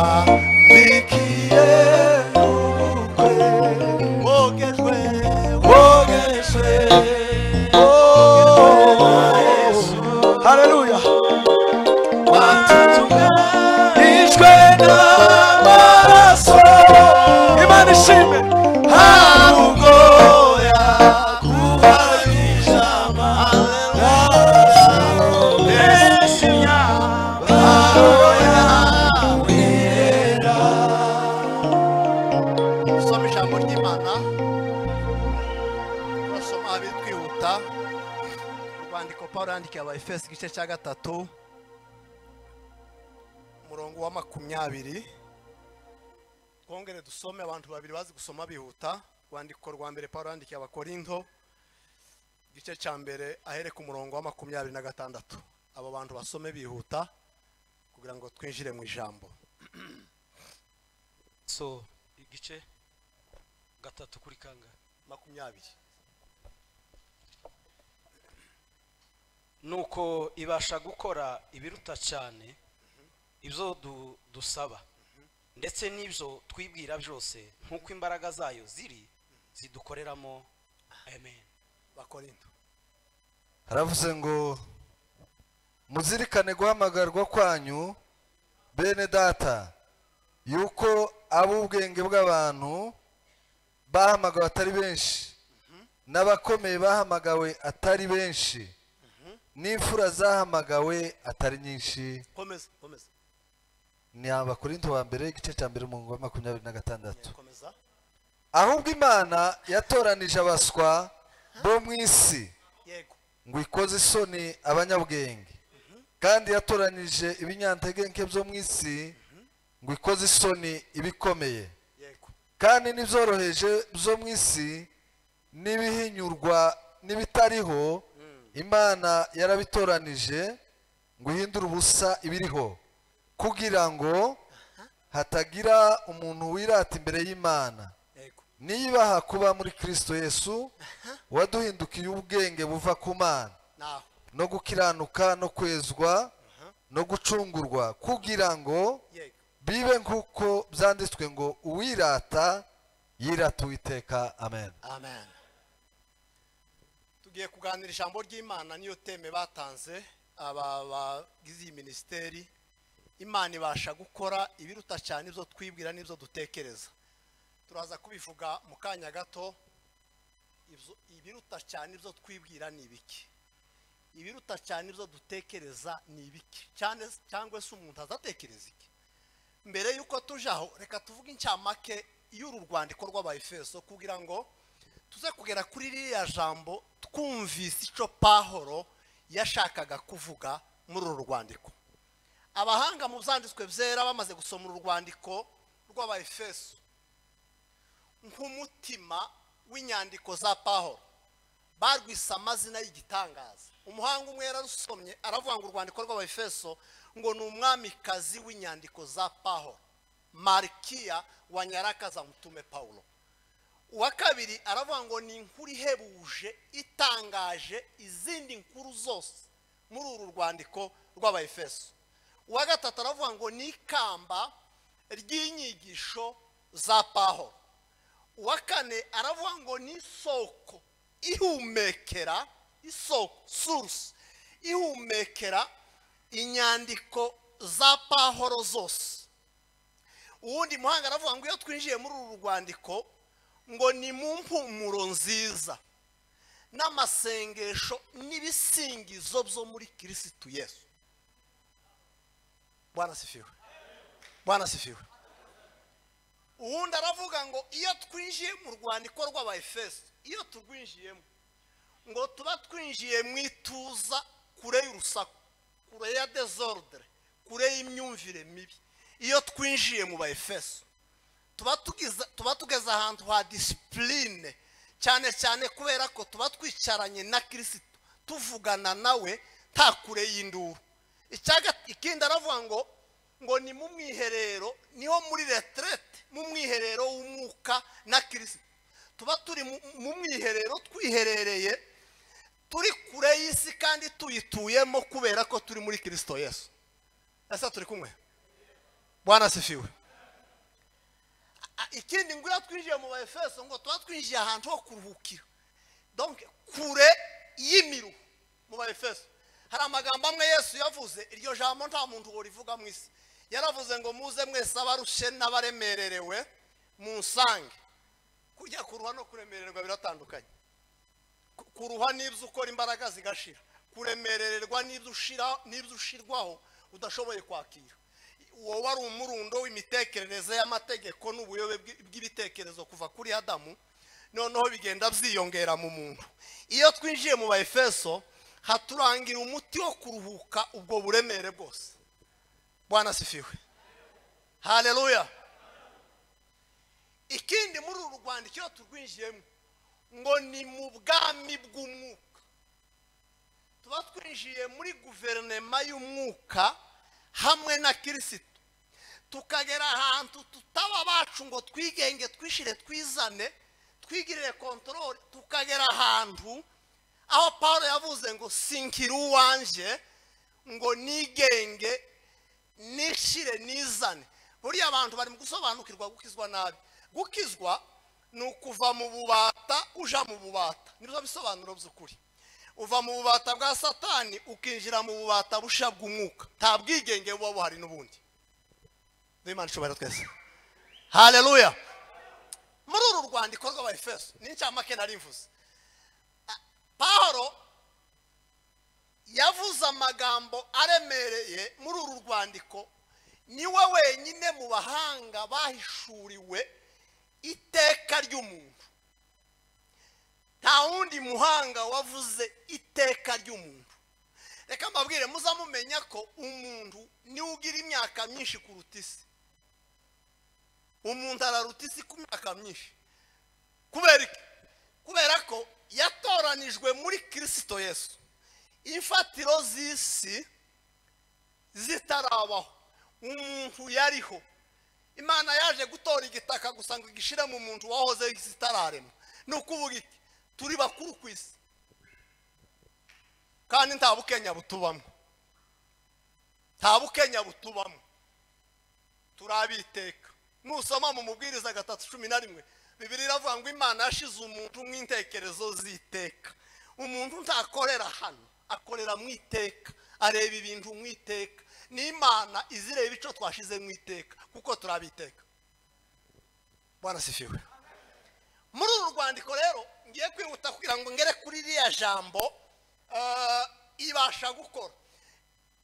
wambikiye ubukwe wogejwe wogejwe haleluya watunganijwe n'amaraso Imana ishimwe ntabwo yakubahisha amaraso Yesu nyamara yawera soma ijambo ry'Imana turasoma abiri twihuta urwandiko Pawulo yandikiye Abaefeso igice cya 3 umurongo wa 20 twongere dusome abantu babiri bazi gusoma bihuta rwandiko rwa mbere Pawulo yandikiye Abakorinto igice cya mbere ahere ku murongo wa 26 abo bantu basome bihuta kugira ngo twinjire mu ijambo so igice 3 kuri kanga 20 nuko ibasha gukora ibiruta cyane ibyo dusaba ndetse n'ibyo twibwira byose nkuko imbaraga zayo ziri zidukoreramo amen. Bakorinto haravuze ngo muzirikane guhamagarwa kwanyu bene data yuko ab'ubwenge bw'abantu bahamagawe atari benshi n'abakomeye bahamagawe atari benshi n'imfura zahamagawe atari nyinshi. komeza ni Abakorinto wa mbere igice cya mbere umurongo wa 26. komeza ahubwo Imana yatoranije abaswa bo mu isi yego ngo ikoze isoni abanyabwenge kandi yatoranije ibinyantege nke byo mu isi ngo ikoze isoni ibikomeye yego kandi n'ibyoroheje byo mu isi n'ibihinyurwa n'ibitariho Imana yarabitoranije ngo ihindure ubusa ibiriho kugira ngo hatagira umuntu wirata imbere y'Imana yego nibaha kuba muri Kristo Yesu waduhindukiye ubwenge buva ku Mana naho no gukiranuka no kwezwa no gucungurwa kugira ngo yego bibe nk'uko byanditswe ngo uwirata yirata Uwiteka amen. amen. Tugiye kuganira ijambo ry'Imana niyo teme batanze aba bagize iyi ministeri. Imana ibasha gukora ibiruta cyane ibyo twibwira n'ibyo dutekereza. Turaza kubivuga mu kanya gato. Ibiruta cyane ibyo twibwira ni ibiki, ibiruta cyane ibyo dutekereza ni ibiki, cyangwa se umuntu azatekereza iki. Mbere yuko tujaho reka tuvuge incamake y'uru rwandiko rw'Abaefeso kugira ngo tuze kugera kuri ririya jambo twumvise icyo Pawulo yashakaga kuvuga muri uru rwandiko. Abahanga mu byanditswe byera bamaze gusoma uru rwandiko rw'Abaefeso nk'umutima w'inyandiko za Pawulo barwise amazina y'igitangaza. Umuhanga umwe yararusomye aravuga ngo urwandiko rw'Abaefeso ngo ni umwamikazi w'inyandiko za Pawulo, Marikiya wa nyaraka za mtume Pawulo. Uwa kabiri aravuga ngo ni inkuru ihebuje itangaje izindi nkuru zose muri uru rwandiko rw'Abaefeso. Uwa gatatu aravuga ngo ni ikamba ry'inyigisho za Pawulo. Uwa kane aravuga ngo ni isoko ihumekera, isoko source ihumekera inyandiko za Pawulo zose. Uwundi muhanga aravuga ngo iyo twinjiye muri uru rwandiko ngo ni mu mpumuro nziza n'amasengesho n'ibisingizo byo muri Kristo Yesu. Bwana sifiwe, Bwana sifiwe. Uwundi aravuga ngo iyo twinjiye mu rwandiko rw'Abaefeso, iyo turwinjiyemo ngo tuba twinjiye mu ituza kure y'urusaku, kure ya desordre, kure y'imyumvire mibi. Iyo twinjiye mu Baefeso tuba tugeze ahantu ha discipline cyane cyane kubera ko tuba twicaranye na Kristo tuvugana nawe nta kure y'induru. Ikindi aravuga ngo ni mu mwiherero, niho muri retraite, mu mwiherero w'umwuka na Kristo. Tuba turi mu mwiherero twiherereye, turi kure y'isi kandi tuyituyemo kubera ko turi muri Kristo Yesu. Ese turi kumwe? Bwana asifiwe. Ikindi ngo twinjiye mu Efeso ngo tuba twinjiye ahantu ho kuruhukira, donc kure y'imiruho. Mu Efeso hari amagambo amwe Yesu yavuze, iryo jambo nta muntu worivuga mu isi. Yaravuze ngo muze mwese abarushe n'abaremererewe munsange. Kujya kuruha no kuremererwa biratandukanye. Kuruha n'ibyo ukora imbaraga zigashira, kuremerererwa n'ibyo ushirwaho udashoboye kwakira. Uwo wari umurundo w'imitekerereze y'amategeko n'ubuyobe bw'ibitekerezo kuva kuri Adamu, noneho bigenda byiyongera mu muntu. Iyo twinjiye mu Efeso haturangira umuti wo kuruhuka ubwo buremere bwose. Bwana asifiwe. Haleluya. Ikindi muri uru rwandiko turwinjiyemo ngo ni mu bwami bw'umwuka. Tuba twinjiye muri guverinoma y'umwuka hamwe na Kristo, tukagera ahantu tutaba bacu ngo twigenge twishire twizane twigirire control, tukagera ahantu aho Paulo yavuze ngo sinkiri uwanje ngo nigenge nishire nizane. Buriya abantu bari mu gusobanukirwa gukizwa nabi. Gukizwa ni ukuva mu bubata uja mu bubata, nibyo bisobanuro by'ukuri. Uva mu bubata bwa Satani ukinjira mu bubata busha bw'umwuka, nta bwigenge buba buhari n'ubundi. Imana ishobora twese. Haleluya. Muri uru rwandiko rw'Abefeso n'incamake nari mvuze, Paulo yavuze amagambo aremereye muri uru rwandiko. Niwe wenyine mu bahanga bahishuriwe iteka ry'umuntu. Nta wundi muhanga wavuze iteka ry'umuntu. Reka mbabwire muzamumenya ko umuntu niwe ugira imyaka myinshi kuruta isi. Umuntu araruta isi ku myaka myinshi. Kubera ko yatoranijwe muri Kristo Yesu. Imfatiro z'isi zitarabaho, umuntu yariho. Imana yaje gutora igitaka gusa ngo igishire mu muntu wahoze zitararema. Ni ukuvuga iki? Turi bakuru ku isi kandi nta bukenya butubamo, nta bukenya butubamo, turabiteka. Nusoma mu mubwiriza 3:11 Bibiliya iravuga ngo Imana yashize umuntu mu intekerezo ziteka. Umuntu ntakorera hano, akorera mu iteka, areba ibintu mu iteka. Ni Imana izireba ico twashize mu iteka kuko turabiteka. Bwana sifiwe. Muri uru rwandiko rero ngiye kwihuta kugira ngo ngere kuri iriya jambo ibasha gukora.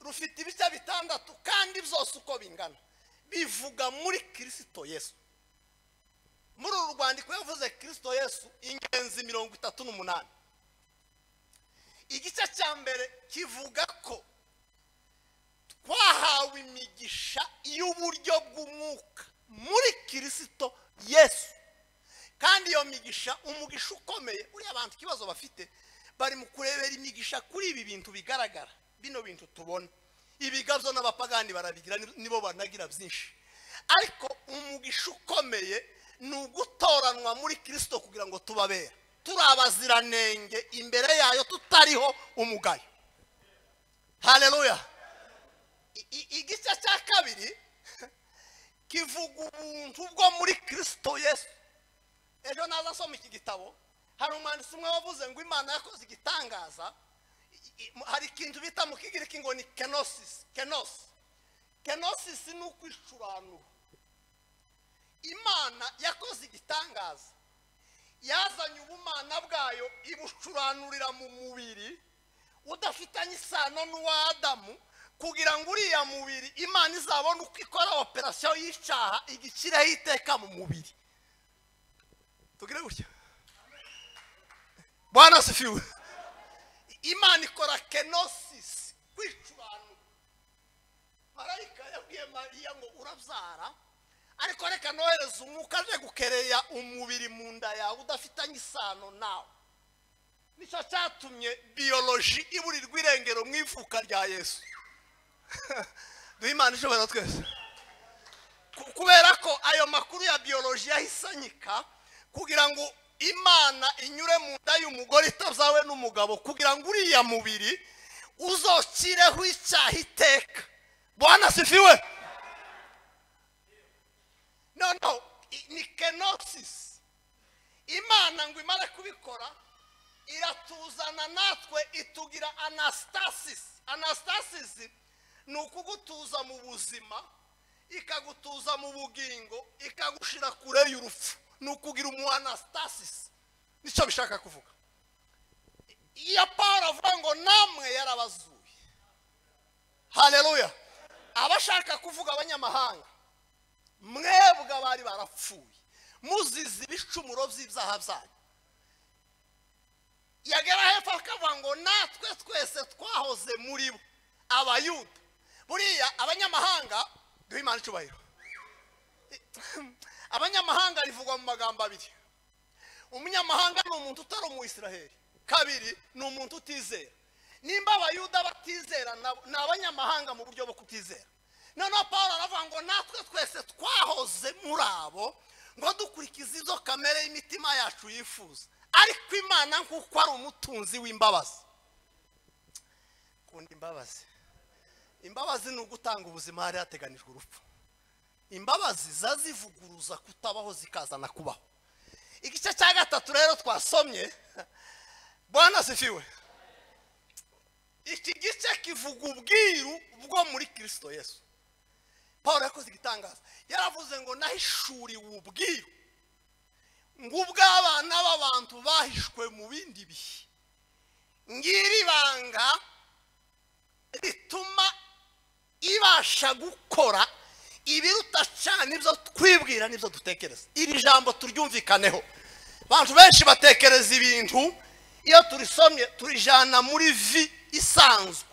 Rufite ibice 6 kandi byose uko bingana bivuga muri Kristo Yesu. Muri uru rwandiko yavuze Kristo Yesu ingenzi 38. Igice cya mbere kivuga ko twahawe imigisha y'uburyo bw'umwuka muri Kristo Yesu. Kandi iyo migisha umugisha ukomeye. Uri abantu kibazo bafite bari mu kurebera imigisha kuri ibi bintu bigaragara, bino bintu tubona. Ibigabyo n'abapagani barabigira, nibo banagira byinshi. Ariko umugisha ukomeye ni ugutoranwa muri Kristo kugira ngo tubabera turabaziranenge imbere yayo tutariho umugayo. Haleluya. Igice cya kabiri kivuga ubuntu bwo muri Kristo Yesu. Ejo naza soma iki gitabo, hari umwanditsi umwe wavuze ngo Imana yakoze igitangaza. Hari ikintu bita mu Kigiriki ngo ni kenosis. Kenosis ni ukwishuranura. Imana yakoze igitangaza, yazanye ubumana bwayo ibucuranurira mu mubiri udafitanye isano n'uwa Adamu, kugira ngo uriya mubiri Imana izabone uko ikora operasiyo y'icyaha igicireho iteka mu mubiri. Tugire gutya. Bwana asifiwe. Imana ikora kenosis, kwicuranura. Marayika yabwiye Mariya ngo urabyara, ariko reka nohereza umwuka aje gukereya umubiri mu nda yawe udafitanye isano nawe. Nicyo cyatumye biology iburirwa irengero mu ivuka rya Yesu. Imana ishobora twese. Kubera ko ayo makuru ya biology yahisanyika kugira ngo Imana inyure mu nda y'umugore itazawe n'umugabo, kugira ngo uriya mubiri uzokireho icyaha iteka. Bwana sifiwe. no ni kenosis. Imana ngo imara kubikora iratuzana natwe itugira anastasis. Anastasis ni ukugutuza mu buzima, ikagutuza mu bugingo, ikagushira kure y'urupfu. Ni ukugira umu anastasis. Nicyo bishaka kuvuga. Iya Paulo avuga ngo namwe yarabazuye. Haleluya. Abashaka kuvuga abanyamahanga, mwebwe abari barapfuye muzizi ibicumuro by'ibyaha byanyu. Yagera hepfo akavuga ngo natwe twese twahoze muri bo abayuda. Buriya abanyamahanga duhe Imana icyubahiro. Abanyamahanga rivugwa mu magambo abiri. Umunyamahanga ni umuntu utari umuyisiraheli. Kabiri ni umuntu utizera. Nimba abayuda batizera ni abanyamahanga mu buryo bwo kutizera. Noneho Paulo aravuga ngo natwe twese twahoze muri abo ngo dukurikiza izo kamere y'imitima yacu yifuza, ariko Imana nk'uko ari umutunzi w'imbabazi. Kundi imbabazi, imbabazi ni ugutanga ubuzima hari hateganijwe urupfu. Imbabazi zazivuguruza kutabaho zikazana kubaho. Igice cya gatatu rero twasomye, Bwana asifiwe. Iki gice kivuga ubwiru bwo muri Kristo Yesu. Paulo yakoze igitangaza, yaravuze ngo nahishuriwe ubwiru ngo ubw'abana b'abantu bahishwe mu bindi bihe. Ngiri banga rituma ibasha gukora ibiruta cyane ibyo twibwira n'ibyo dutekereza. Iri jambo turyumvikaneho. Abantu benshi batekereza ibintu iyo turisomye turijana muri vi isanzwe,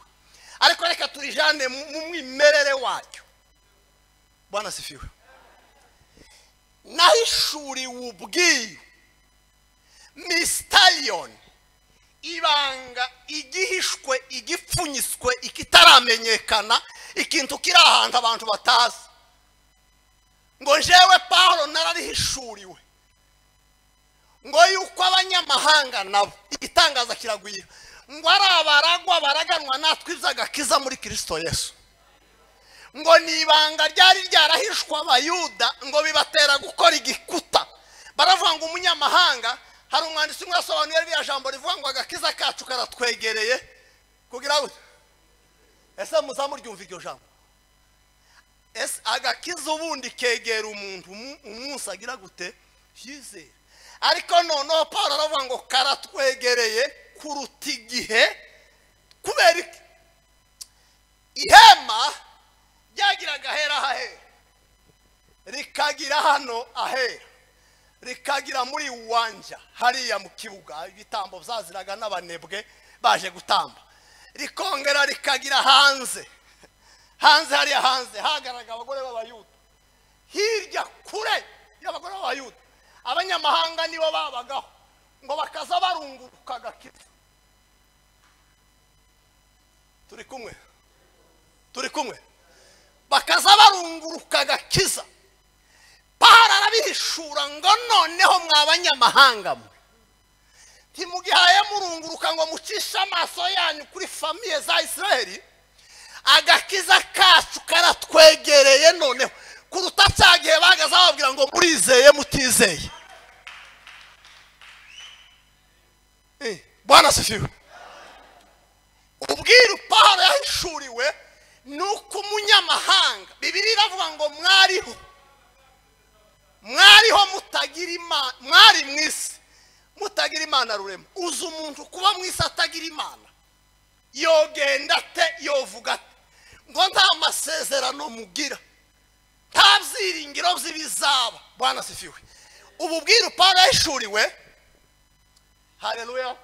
ariko reka turijane mu mwimerere wacyo. Bwana asifiwe. Nahishuriwe ubwiru, mysterion, ibanga igihishwe, igipfunyiswe, ikitaramenyekana, ikintu kiri ahantu abantu batazi. Ngo jewe Paulo nararihishuriwe ngo yuko abanyamahanga nabo, igitangaza kiragwira, ngo ari abaragwa baraganwa natwe iby'agakiza muri Kristo Yesu. Ngo nibanga ryari ryarahishwa abayuda ngo bibatera gukora igikuta. Baravuga ngo umunyamahanga, hari umwanditsi umwe yasobanuye ririya jambo rivuga ngo agakiza kacu karatwegereye kugira ngo ese muzamuryumva iryo jambo. Ese agakiza ubundi kegera umuntu umunsi agira gute yizera. Ariko noneho Paulo aravuga ngo karatwegereye kuruta igihe. Kubera iki? Ihema ryagiraga ahera hahera, rikagira hano ahera, rikagira muri uwanja hariya mu kibuga ibitambo byaziraga n'abanebwe baje gutamba, rikongera rikagira hanze hariya hanze hagaraga abagore b'abayuda. Hirya kure y'abagore b'abayuda abanyamahanga nibo babagaho, ngo bakaza barunguruka agakiza. Turi kumwe bakaza barunguruka agakiza. Paulo arabihishura ngo noneho mw'abanyamahanga mwe ntimugihaye murunguruka ngo mucishe amaso yanyu kuri famiye za Israeli. Agakiza kacu karatwegereye noneho kuruta cyagihe bagaza bababwira ngo murizeye mutizeye. Bwana asifiwe. Ubwiru Paulo yahishuriwe nuko umunyamahanga, Bibiliya iravuga ngo mwariho mutagira Imana, mwari mwisi mutagira Imana rurema. Uzi umuntu kuba mwisi atagira Imana yogenda te, yovuga te, ngo nta masezerano mugira, nta byiringiro by'ibizaba. Bwana asifiwe. Ubu bwiru Paulo yahishuriwe, haleluya,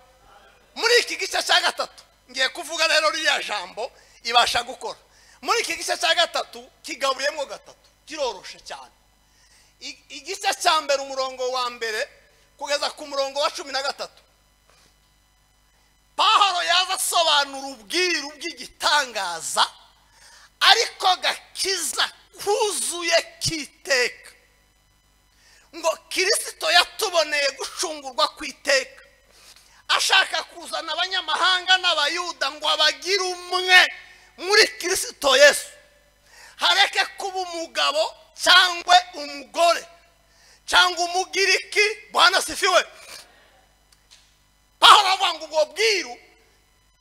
muri iki gice cya gatatu. Ngiye kuvuga rero ririya jambo ibasha gukora. Muri iki gice cya gatatu kigabuyemo gatatu, kiroroshe cyane. Igice cya mbere umurongo wa mbere kugeza ku murongo wa 13, Paulo yaza asobanura ubwiru bw'igitangaza ariko gakiza kuzuye kiteka. Ngo Kristo yatuboneye gucungurwa kwiteka, ashaka kuzana abanyamahanga n'abayuda ngo abagire umwe muri Kristo Yesu. Hareke kuba umugabo cyangwa umugore cyangwa umugiriki. Bwana sifiwe. Pawulo avuga ngo ubwo bwiru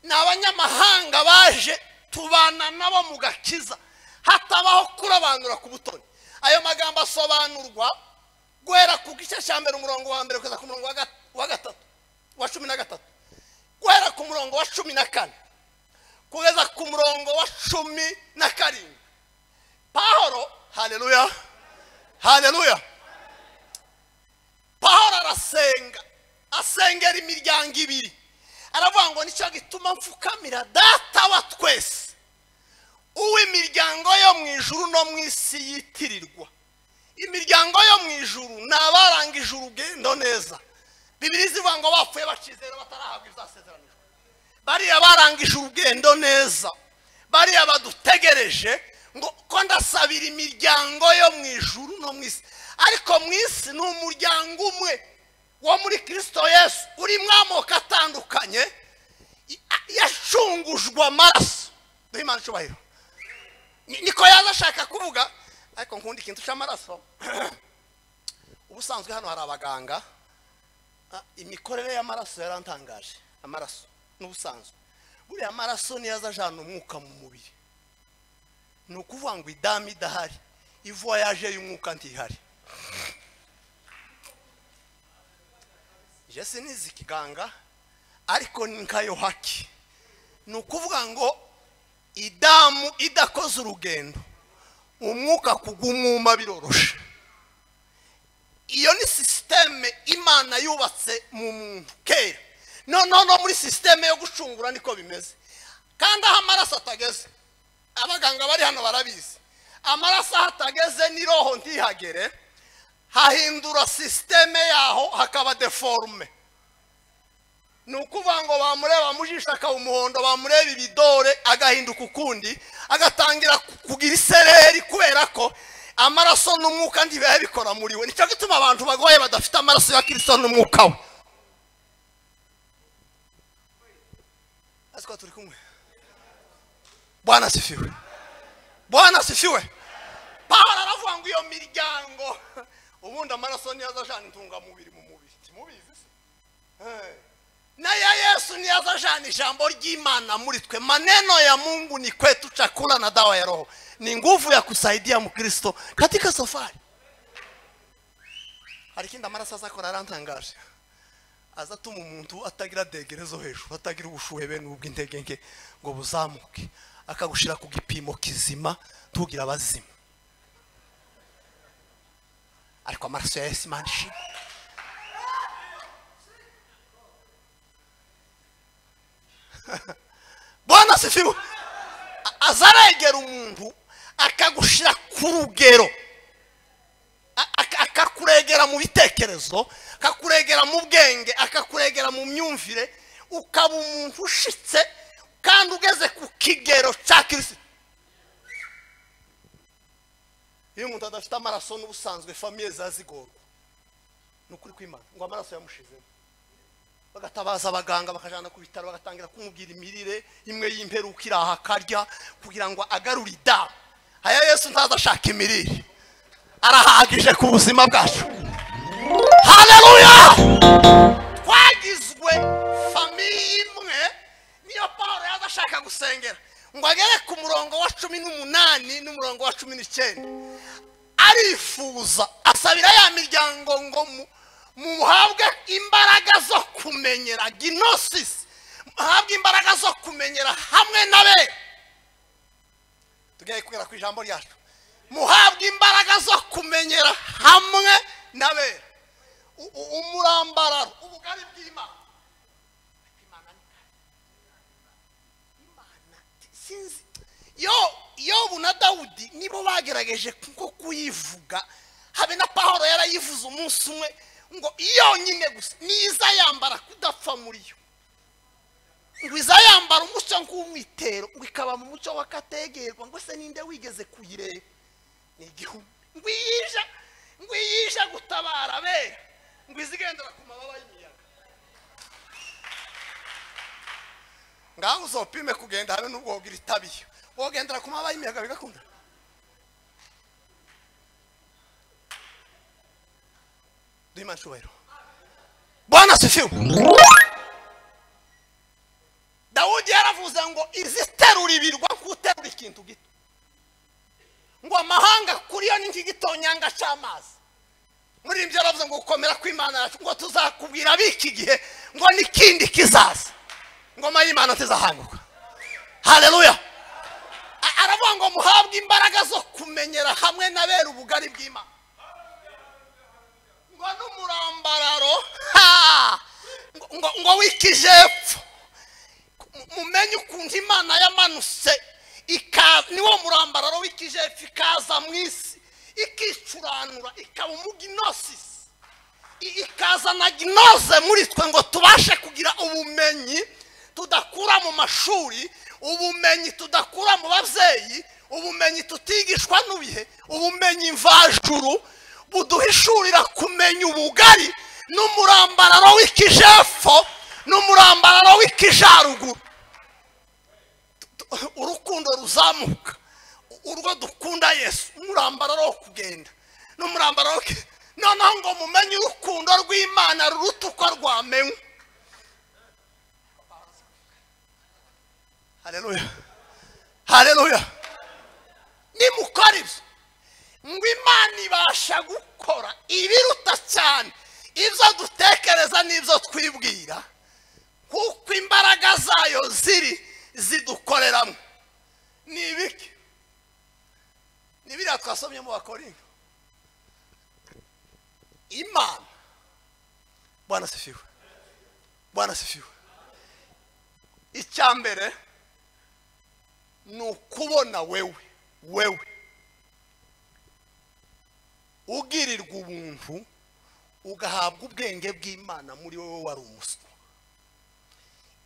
ni abanyamahanga baje tubana nabo mu gakiza hatabaho kurobanura ku butoni. Ayo magambo asobanurwa guhera ku gice cya mbere umurongo wa mbere kugeza ku murongo wa gatatu wa 13, guhera ku murongo wa 14 kugeza ku murongo wa 17. Pawulo, haleluya haleluya, Pawulo arasenga, asengera imiryango ibiri. Aravuga ngo nicyo gituma mfukamira data wa twese, uw'imiryango yo mu ijuru no mu isi yitirirwa. Imiryango yo mu ijuru ni abarangije urugendo neza. Bibiri zivuga ngo bapfuye bacizera batarahabwa ibyasezeranijwe. Bariya barangije urugendo neza, bariya badutegereje ngo ko ndasabira imiryango yo mu ijuru no mu isi. Ariko mu isi ni umuryango umwe wo muri Kristo Yesu urimo amoko atandukanye yashungujwe amaraso. Duhimana cyubahiro. Niko yaza ashaka kuvuga, ariko nkundi ikintu cy'amaraso. Ubusanzwe hano hari abaganga, imikorere y'amaraso yarantangaje. Amaraso n'ubusanzwe buriya amaraso niyo azajana umwuka mu mubiri. Ni ukuvuga ngo idamu idahari, ivoyaje y'umwuka ntihari. Je sinizi ikiganga ariko nkayo haki. Ni ukuvuga ngo idamu idakoze urugendo umwuka kugumuma biroroshe. Iyo ni systeme Imana yubatse mu muntu kera. No muri systeme yo gucungura niko bimeze. Kandi aho amaraso atageze, abaganga bari hano barabizi, amaraso atageze ni roho ntihagere, hahindura systeme yaho hakaba deforme. Nukuvuga ngo bamureba mujisha ka umuhondo, bamureba ibidore agahinduka ukundi, agatangira kugira isereri kubera ko amaraso n'umwuka ndibaye bikora muri we. Nicyo gituma abantu bagoye badafite amaraso ya Kristo n'umwuka we. Asiko turi kumwe. Bwana sifiwe. Bwana sifiwe. Pawulo aravuga ngo iyo miryango ubundi amaraso niyo azajana intunga mubiri mu mubiri. Timubizi se? Na ya Yesu ni azajana ijambo ry'Imana muri twe. Maneno ya Mungu ni kwetu chakula na dawa ya roho. Ni nguvu ya kusaidia Mkristo katika safari. Arikinda amaraso azakora arantangaje. Azatuma umuntu atagira degerezo hejuru, atagira ubushuhe bene ubw'intege nke ngo buzamuke, akagushira ku gipimo kizima tugira abazima. Ariko amaraso ya Yesu manshi. Bwana sifiwe. Azaregera umuntu akagushira ku rugero, akakuregera mu bitekerezo, akakuregera mu bwenge, akakuregera mu myumvire, ukaba umuntu ushitse kandi ugeze ku kigero cya Kristo. Iyo umuntu adafite amaraso n'ubusanzwe famiye zazigorwa. Nukuri kw'Imana ngo amaraso yamushizemo. Bagatabaza abaganga bakajana ku bitaro bagatangira kumubwira imirire imwe y'imperuka iraha akarya kugira ngo agarure idamu. Aya Yesu ntazashaka imirire, arahagije ku buzima bwacu. Haleluya. Twagizwe famiye imwe, niyo Pawulo yazashaka gusengera ngo agere ku murongo wa 18 n'umurongo wa 19. Arifuza asabira ya miryango ngo muhabwe imbaraga zo kumenyera, gnosis, muhabwe imbaraga zo kumenyera hamwe nabe. Tugiye kugera ku ijambo ryacu. Muhabwe imbaraga zo kumenyera hamwe nabe. Umurambararo, ubugari bw'Imana. Imana sinzi. Yobu na Dawudi nibo bagerageje kuko kuyivuga. Habe na Pawulo yarayivuze umunsi umwe ngo iyo nyine gusa niza yambara kudapfa muri yo. Ngo iza yambara umucyo nk'umwitero, ngo ikaba mu mucyo wakategerwa, ngo se ninde wigeze kuyireba? Ni igihumbi. Ngo yija gutabara be, ngo izigendera ku mababa y'imiyaga. Ngaho uzopime kugenda habe n'ubwo wogira itabiyo. Wogendera ku mababa y'imiyaga bigakunda. duhima cyubahiro. Bwana sifiwe. Dawudi yaravuze ngo iziterura ibirwa kuterura ikintu gito, ngo amahanga kuri yo ni nk'igitonyanga cy'amazi. Muri ibyo yaravuze ngo gukomera kw'Imana yacu ngo tuzakubwira biki gihe ngo n'ikindi kizaza, ngoma y'Imana tizahanguka. Haleluya. Aravuga ngo muhabwe imbaraga zo kumenyera hamwe n'abera ubugari bw'Imana, ngo n'umurambararo ngo w'ikijepfo mumenye ukuntu Imana yamanutse niwo murambararo w'ikijepfo ikaza mu isi ikicuranura ikaba umuginosis, ikazana ginoze muri twe ngo tubashe kugira ubumenyi tudakura mu mashuri, ubumenyi tudakura mu babyeyi, ubumenyi tutigishwa n'ubihe, ubumenyi mvajuru buduhishurira kumenya ubugari n'umurambararo w'ikijepfo n'umurambararo w'ikijaruguru. Urukundo ruzamuka urwo dukunda Yesu, umurambararo wo kugenda n'umurambararo noneho ngo mumenye urukundo rw'Imana ruruta uko rwamenywe. Haleluya. Haleluya. Nimukora ibyo ngo Imana ibasha gukora ibiruta cyane ibyo dutekereza n'ibyo twibwira, kuko imbaraga zayo zidukoreramo. Ni ibiki? Ni biriya twasomye mu Bakorinto. Imana, Bwana sifiwe, Bwana sifiwe. Icya mbere ni ukubona wewe ugirirwa ubuntu ugahabwa ubwenge bw'Imana muri wowe wari umuswa.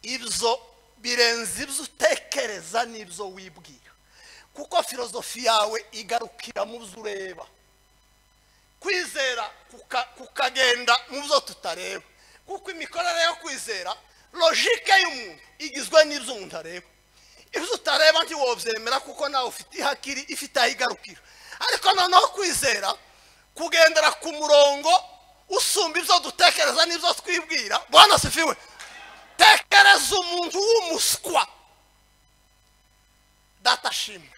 Ibyo birenze ibyo utekereza n'ibyo wibwira, kuko filozofi yawe igarukira mu byo ureba. Kwizera kukagenda mu byo tutareba, kuko imikorere yo kwizera logike y'umuntu igizwe n'ibyo umuntu areba. Ibyo utareba ntiwobyemera kuko nawe ufite ihakiri ifite aho igarukira. Ariko noneho kwizera kugendera ku murongo usumba ibyo dutekereza n'ibyo twibwira. Bwana sifiwe. Tekereza umuntu w'umuswa datashimwe.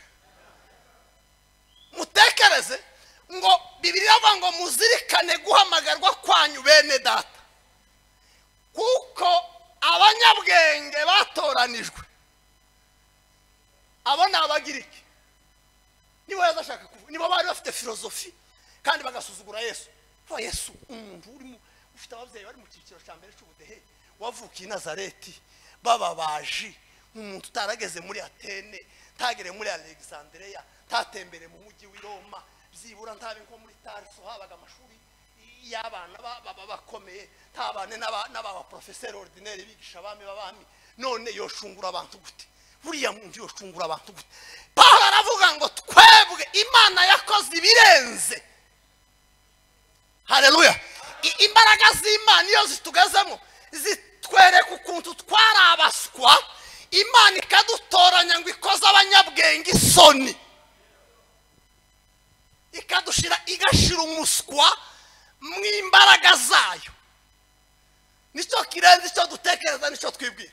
Mutekereze ngo Bibiliya avuga ngo muzirikane guhamagarwa kwanyu bene data, kuko abanyabwenge batoranijwe abo ni Abagiriki. Nibo yazashaka kuvuga, nibo bari bafite filozofi kandi bagasuzugura Yesu. Yesu umuntu urimo ufite ababyeyi bari mu cyiciro cya mbere cy'ubudehe, wavukiye i Nazareti, bababaji, umuntu utarageze muri Atene, tagere muri Alexandria, tatembere mu mujyi w'i Roma, byibura ntabe nko muri Tarso habaga amashuri y'abana bakomeye, tabane n'aba professeur ordinaire bigisha abami babami. None yoshungura abantu gute? Buriya muntu yoshungura abantu gute? Paulo aravuga ngo twebwe Imana yakoze ibirenze. Haleluya. Imbaraga z'Imana iyo zitugezemo zitwereka ukuntu twarabaswa, Imana ikadutoranya ngo ikoze abanyabwenge isoni, igashira umuswa mu imbaraga zayo. Nicyo kirenze icyo dutekereza nicyo twibwira.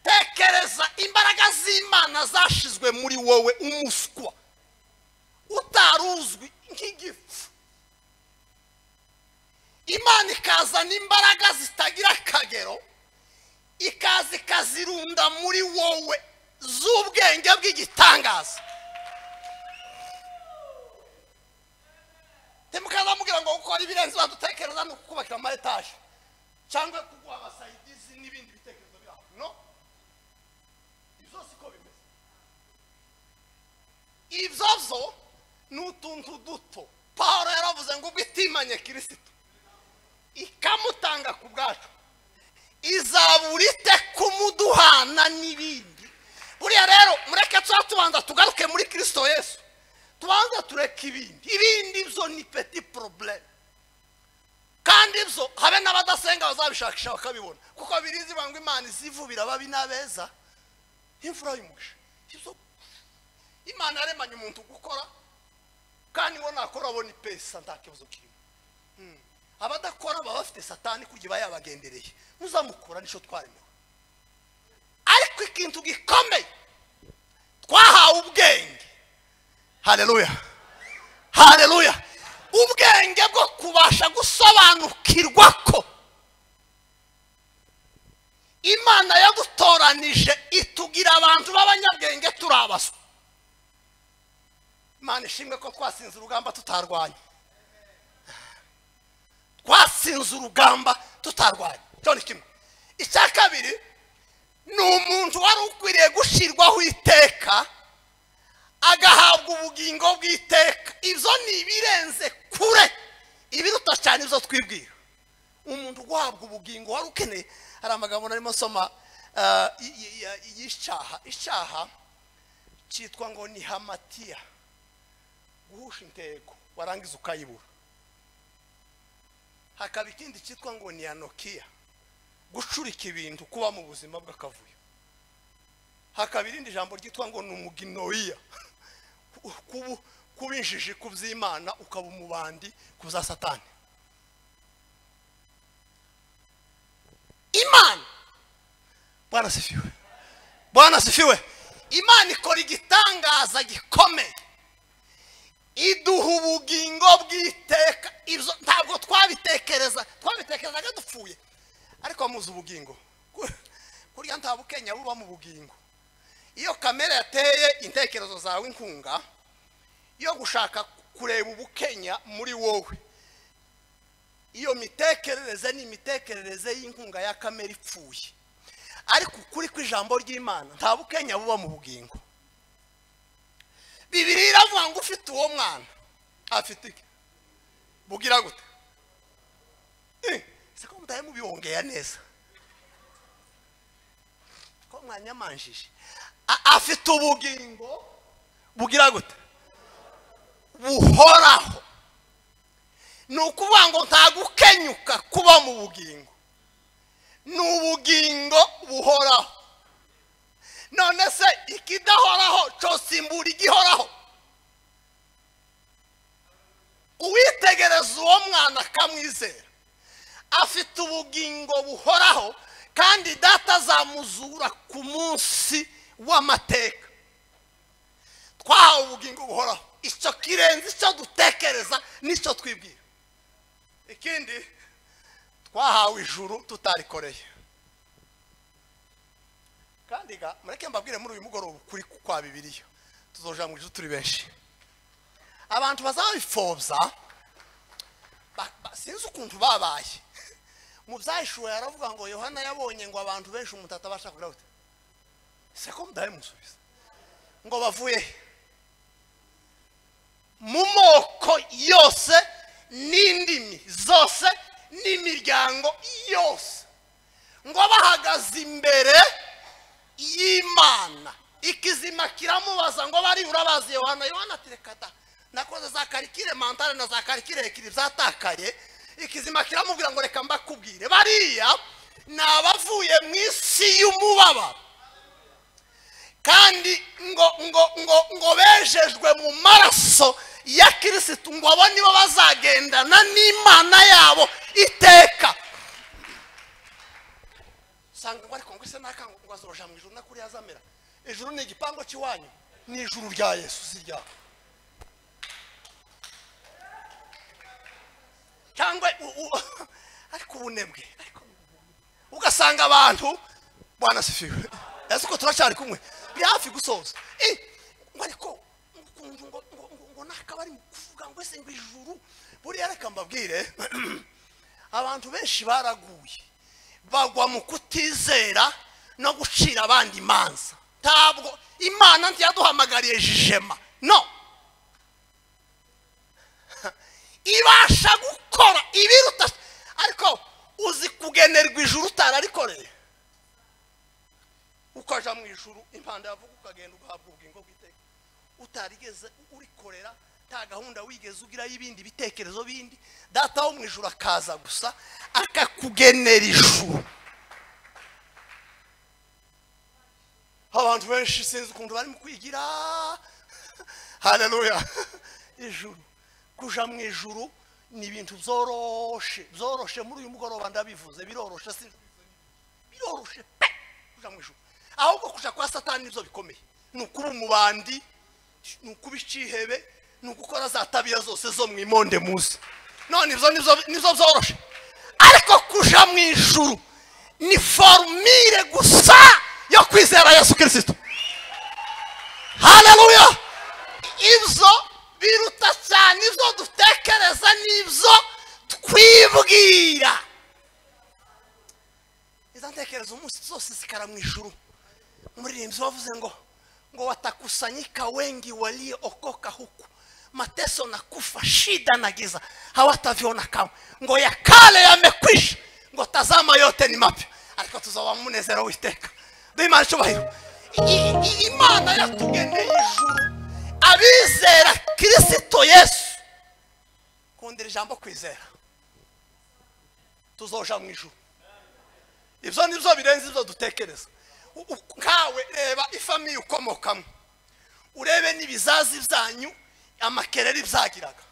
Tekereza imbaraga z'Imana zashizwe muri wowe, umuswa utaruzwi nk'igifu. Imana ikazana imbaraga zitagira akagero, ikaza ikazirunda muri wowe z'ubwenge bw'igitangaza. Temukaza mubwira ngo gukora ibirenze badutekereza no kukubakira ama etaje cyangwa kuguha abasayidizi n'ibindi bitekerezo byaho. No, ibyo siko bimeze. Ibyo ni utuntu duto. Paulo yaravuze ngo ubwo itimanye Kristo ikamutanga ku bwacu, izabura ite kumuduhana n'ibindi. Buriya rero mureke tubanza tugaruke muri Kristo Yesu, tubanza tureke ibindi byo ni petit problème. Kandi ibyo habe n'abadasenga bazabishakisha bakabibona, kuko birizi bangwa Imana izivubira babi n'abeza imfura y'umusha. Ibyo Imana yaremanye umuntu gukora, kandi ngo nakora abona ipesa nta kibazo kirimo. abadakora baba bafite satani kurya iba yabagendereye muzamukura nico twaremewe ariko ikintu gikomeye twahawe ubwenge haleluya haleluya ubwenge bwo kubasha gusobanukirwa ko Imana yagutoranije itugira abantu b'abanyabwenge turabaswa Imana ishimwe ko twasinze urugamba tutarwanye twasinze urugamba tutarwanye cyo ni kimwe icya kabiri ni umuntu wari ukwiriye gushirwaho iteka agahabwa ubugingo bw'iteka ibyo ni ibirenze kure ibiruta cyane ibyo twibwira umuntu guhabwa ubugingo wari ukeneye hari amagambo narimo soma icyaha cyitwa ngo ni hamatiya guhusha intego warangiza ukayibura hakaba ikindi cyitwa ngo ni anokiya gucurika ibintu kuba mu buzima bw'akavuyo hakaba irindi jambo ryitwa ngo ni umuginoya kubinjije ku by'Imana ukaba umubandi ku bya satani Imana Bwana sifiwe Imana ikora igitangaza gikomeye iduha ubugingo bw'iteka ibyo ntabwo twabitekerezaga dupfuye ariko muzi ubugingo kurya nta bukenya buba mu bugingo iyo kamera yateye intekerezo zawe inkunga yo gushaka kureba ubukenya muri wowe iyo mitekerereze ni imitekerereze y'inkunga ya kamera ipfuye ariko ukuri kw'ijambo ry'Imana nta bukenya buba mu bugingo Bibiliya iravuga ngo ufite uwo mwana afite iki bugira gute siko mutaye mubiyongera neza ko mwanyamanjije afite ubugingo bugira gute buhoraho ni ukuvuga ngo nta gukenyuka kuba mu bugingo ni ubugingo buhoraho none se ikidahoraho cyosimbura igihoraho uwitegereza uwo mwana akamwizera afite ubugingo buhoraho kandi data azamuzura ku munsi w'amateka twahawe ubugingo buhoraho icyo kirenze icyo dutekereza n'icyo twibwira ikindi twahawe ijuru tutarikoreye kandi mureke mbabwire muri uyu mugoroba kuri kwa Bibiliya tuzoja mu ijuru turi benshi abantu bazabifobza sinzi ukuntu babaye mu byashuwe yaravuga ngo Yohana yabonye ngo abantu benshi umutata bashaka kugira gute seko mudaye musubiza ngo bavuye mu moko yose n'indimi zose n'imiryango yose ngo bahagaze imbere y'Imana ikizima kiramubaza ngo bari urabazi Yohana ati reka da nakoze za karikire mentale na za karikire ekiri zatakaye ikizima kiramubwira ngo reka mbakubwire bariya nabavuye mu isi y'umubabaro kandi ngo bejejwe mu maraso ya Kristo ngo abo nibo bazagendana n'Imana yabo iteka sanga ngo ariko ngo se nakanga ngo azoja mu ijuru nakuri yazamera ijuru ni igipango cy'iwanyu ni ijuru rya Yesu sirya cyangwa ariko ubunebwe ugasanga abantu Bwana sifiwe ese ko turacari kumwe biri hafi gusoza ngo ariko ngo nakabari kuvuga ngo ese ngo ijuru buriya reka mbabwire abantu benshi baraguye bagwa mu kutizera no gucira abandi imanza ntabwo Imana ntiyaduhamagariye jijema no ibasha gukora ibiruta ariko uzi kugenerwa ijuru utararikoreye ukaja mu ijuru impanda yavuga ukagenda ugahabwa ubugingo bw'iteka utarigeze urikorera nta gahunda wigeze ugira y'ibindi bitekerezo bindi data wo mu ijuru akaza gusa akakugenera ijuru abantu benshi sinzi ukuntu bari mu kwigira haleluya ijuru kuja mu ijuru ni ibintu byoroshe muri uyu mugoroba ndabivuze biroroshe biroroshe pe kuja mu ijuru ahubwo kuja kwa satani nibyo bikomeye nukuba umubandi nukuba icihebe nugukora za tabiya zose zo mu imonde muzi none nibyo byoroshe ariko kuja mu ijuru ni formule gusa yo kwizera Yesu Kristo. Haleluya. Ibyo biruta cyane ibyo dutekereza n'ibyo twibwira. Izo ntekerezo umunsi zose zikara mu ijuru. Umuririmbyi wavuze ngo watakusanyika wengi waliookoka huku, mateso na kufa, shida na giza hawataviona kamwe, ngo ya kale yamekwisha, ngo tazama yote ni mapya. Ariko tuzaba mu munezero w'iteka. Imana cyubahiro. Imana yatugeneye ijuru abizera Kristo Yesu. Kundira ijambo kwizera tuzoja mu ijuru. Ibyo nibyo birenze ibyo dutekereza. Nkawe reba ifamiye ukomokamo, urebe n'ibizazi byanyu amakereri byagiraga,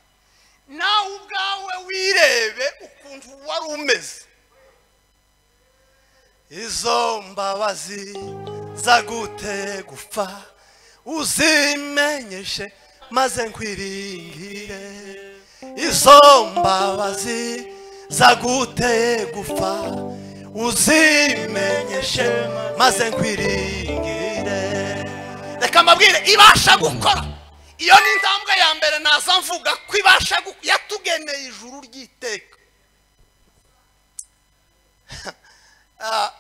nawe ubwawe wirebe ukuntu wari umeze. Izo mbabazi zagute gupfa uzimenyeshe maze nkwiringire. Izo mbabazi zagute gupfa uzimenyeshe maze nkwiringire. Reka mbabwire ibasha gukora. Iyo ni intambwe ya mbere naza mvuga ko ibasha yatugeneye ijuru ry'iteka.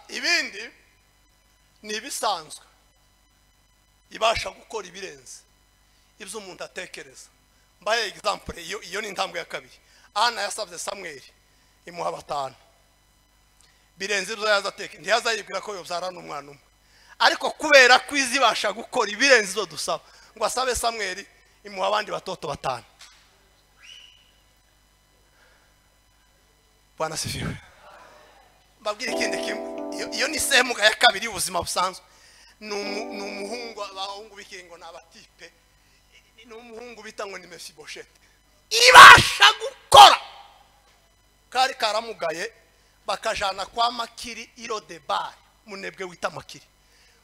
Ibindi ni ibisanzwe. Ibasha gukora ibirenze ibyo umuntu atekereza. Mbaye example iyo ni intambwe ya kabiri. Ana yasabye Samuel imuha 5. Birenze ibyo yazateka, ntiyazayibwira ko yobyarana umwana umwe. Ariko kubera ko izibasha gukora ibirenze ibyo dusaba, ngo asabe Samuel imuha abandi batoto 5. Bwana sifiwe. Mbabwire ikindi kimwe, iyo ni semuga ya kabiri y'ubuzima busanzwe. N'umuhungu abahungu bikingo n'abatipe, n'umuhungu bita ngo ni Mephibosheth. Ibasha gukora. Kari karamugaye bakajana kwa Makiri Irodebar, munebwe wita Makiri,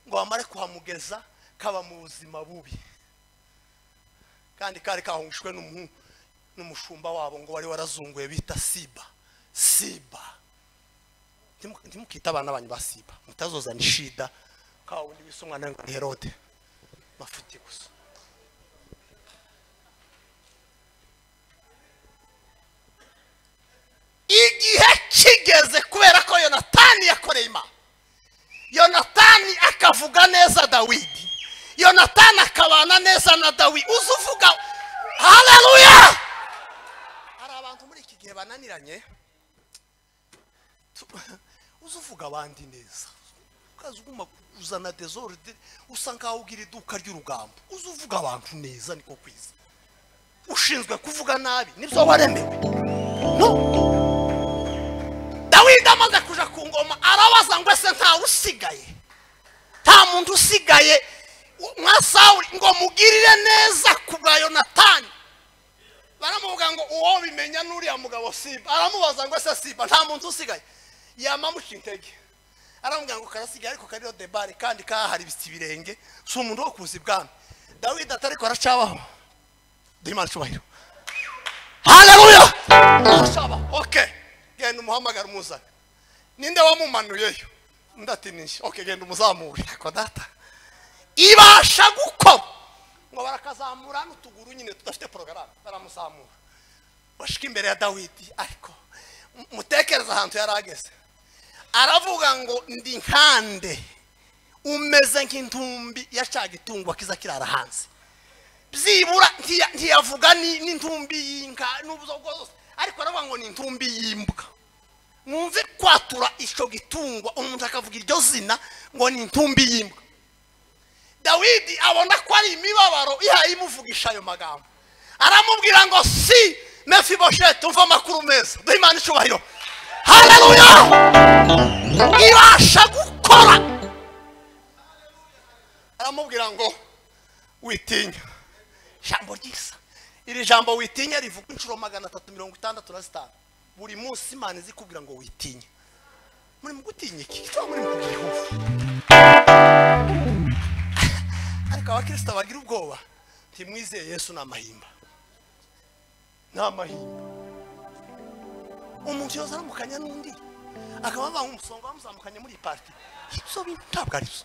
ngo bamare kuhamugeza kaba mu buzima bubi. Kandi kari kahungishwe n'umushumba wabo ngo wari warazunguye bita Siba. Ndimukita abana banyu basiba mutazozana ishida kawo ndi wisumwana ngo Herode mafuti gusa. Igihe kigeze kubera ko Yonatani yakoreye Imana. Yonatani akavuga neza Dawidi, Yonatani akabana neza na Dawidi. Uzuvuga haleluya. Hari abantu muri iki gihe bananiranye, uzuvuga abandi neza, ukazuguma uzana desordre, usanga ugira iduka ry'urugambo. Uzuvuga abantu neza niko kwiza. Ushinzwe kuvuga nabi nibyo waremewe. No, Dawidi amaze kuja ku ngoma arabaza ngo ese nta usigaye, nta muntu usigaye nka Sawuli ngo mugirire neza kubwa Yonatani. Baramuvuga ngo uwo bimenya n'uriya mugabo Siba. Aramubaza ngo ese Siba nta muntu usigaye, yamamushintege. Aramubwira ngo karasigaye ariko kariyo debare kandi kahari ibiti birenge, so umuntu wo kuzi bwami. Dawidi atariko aracabaho. Imana cyubahiro. Haleluya. Ashaba. Okay. Genda umuhamagara umuzane. Ninde wamumanuyeyo? Ndati nishi. Okay, genda umuzamure. Ko data. Ibasha gukora. Ngo barakazamura n'utuguru nyine tudafite program. Baramusamura. Bashika imbere ya Dawidi ariko mutekereza ahantu yarageze. Aravuga ngo ndi nkande umeze nk'intumbi yacagitungwa kiza kirara hanze. Byibura ntiyavuga n'intumbi y'inka n'ubuzogose, ariko aravuga ngo ni intumbi y'imbwa. Mwumve kwatura ico gitungwa umuntu akavuga iryo zina ngo ni intumbi y'imbwa. Dawidi abona ko ari imibabaro imuvugisha ayo magambo. Aramubwira ngo si Mephibosheth umva amakuru meza. Imana icubahiro. Haleluya. Ibasha gukora. Aramubwira ngo witinya. Jambo ryiza. iri jambo witinya rivuga inshuro 365 buri munsi Imana izikubwira ngo witinye. Muri mu gutinya iki cyo muri mu kugira ariko abakristo bagira ubwoba ntimwizeye Yesu n'amahimba umuntu yoza aramukanya n'undi akaba ava umusonga bamuzamukanye muri party ibyo bintu ntabwo ari byo